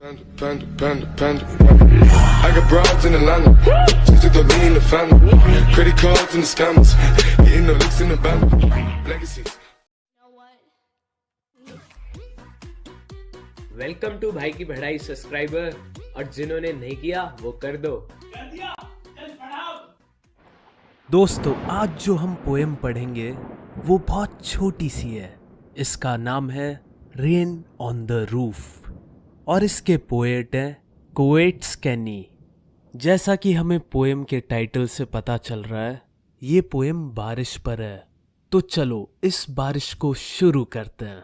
I got broads in Atlanta, just to the lean the family, credit cards and the scammers, getting the licks in the band, legacies. Welcome to भाई की बढ़ाई subscriber, और जिन्होंने नहीं किया वो कर दो। दोस्तों, आज जो हम पोएम पढ़ेंगे वो बहुत छोटी सी है। इसका नाम है रेन ऑन द रूफ और इसके पोएट हैं कोएट्स कैनी। जैसा कि हमें पोएम के टाइटल से पता चल रहा है, ये पोएम बारिश पर है। तो चलो इस बारिश को शुरू करते हैं।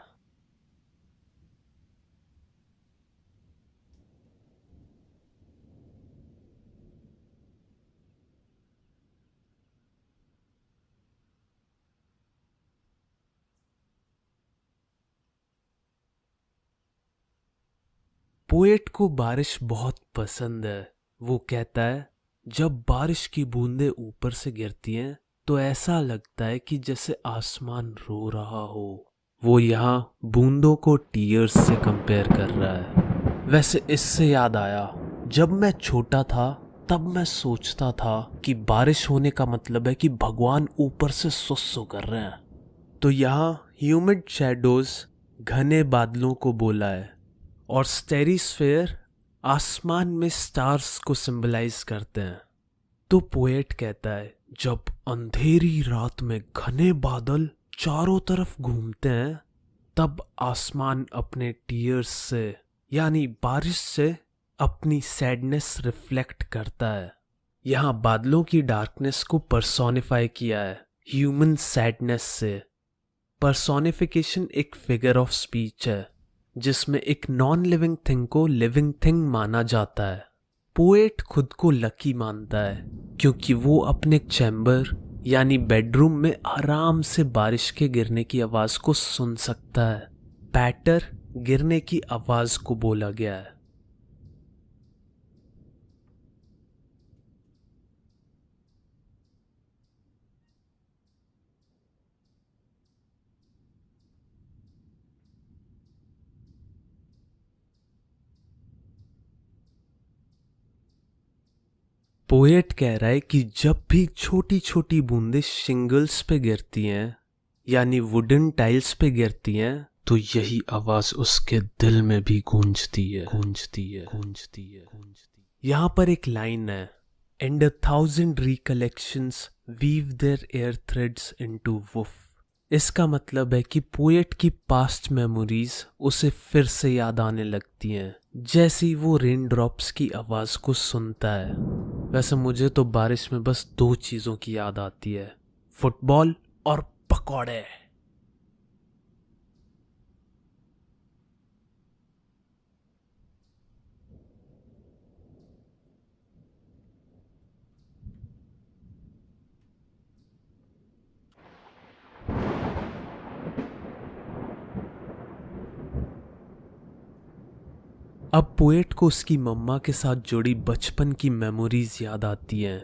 पोएट को बारिश बहुत पसंद है। वो कहता है, जब बारिश की बूंदें ऊपर से गिरती हैं तो ऐसा लगता है कि जैसे आसमान रो रहा हो। वो यहाँ बूंदों को टीयर्स से कंपेयर कर रहा है। वैसे इससे याद आया, जब मैं छोटा था तब मैं सोचता था कि बारिश होने का मतलब है कि भगवान ऊपर से सुसु कर रहे हैं। तो यहाँ ह्यूमिड शैडोज घने बादलों को बोला है और स्टेरिस्फेयर आसमान में स्टार्स को सिंबलाइज करते हैं। तो पोएट कहता है, जब अंधेरी रात में घने बादल चारों तरफ घूमते हैं तब आसमान अपने टीयर्स से यानी बारिश से अपनी सैडनेस रिफ्लेक्ट करता है। यहाँ बादलों की डार्कनेस को पर्सोनिफाई किया है ह्यूमन सैडनेस से। पर्सोनिफिकेशन एक फिगर ऑफ स्पीच है जिसमें एक नॉन लिविंग थिंग को लिविंग थिंग माना जाता है। पोएट खुद को लकी मानता है क्योंकि वो अपने चैम्बर यानी बेडरूम में आराम से बारिश के गिरने की आवाज को सुन सकता है। पैटर गिरने की आवाज को बोला गया है। पोएट कह रहा है कि जब भी छोटी छोटी बूंदें शिंगल्स पे गिरती हैं यानी वुडन टाइल्स पे गिरती हैं तो यही आवाज उसके दिल में भी गूंजती है। यहाँ पर एक लाइन है, and 1,000 recollections weave their air threads into woof. इसका मतलब है कि पोएट की पास्ट मेमोरीज उसे फिर से याद आने लगती हैं जैसे ही वो रेन ड्रॉप्स की आवाज को सुनता है। वैसे मुझे तो बारिश में बस 2 चीजों की याद आती है, फुटबॉल और पकौड़े। अब पोएट को उसकी मम्मा के साथ जुड़ी बचपन की मेमोरीज याद आती हैं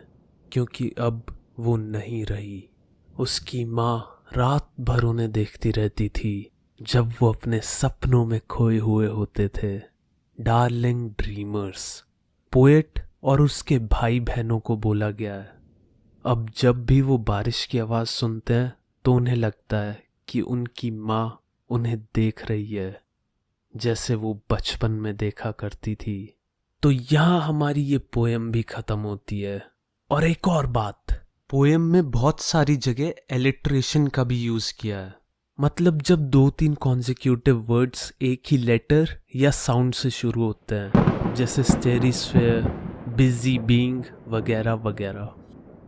क्योंकि अब वो नहीं रही। उसकी माँ रात भर उन्हें देखती रहती थी जब वो अपने सपनों में खोए हुए होते थे। डार्लिंग ड्रीमर्स पोएट और उसके भाई बहनों को बोला गया है। अब जब भी वो बारिश की आवाज़ सुनते हैं तो उन्हें लगता है कि उनकी माँ उन्हें देख रही है जैसे वो बचपन में देखा करती थी। तो यहाँ हमारी ये पोएम भी खत्म होती है। और एक और बात, पोएम में बहुत सारी जगह एलिट्रेशन का भी यूज किया है। मतलब जब 2-3 कॉन्जिक्यूटिव वर्ड्स एक ही लेटर या साउंड से शुरू होते हैं, जैसे स्टेरिस्फेयर, बिजी बीइंग वगैरह वगैरह।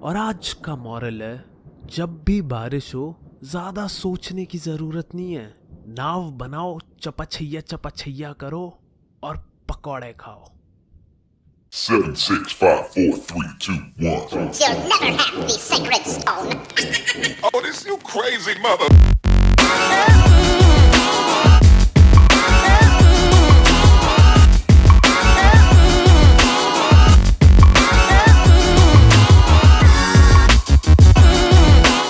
और आज का मॉरल है, जब भी बारिश हो ज्यादा सोचने की जरूरत नहीं है। नाव बनाओ, चपछैया करो और पकौड़े खाओ। 7, 6, 5, 4, 3, 2, 1. You'll never have the sacred stone. Oh, this you crazy mother.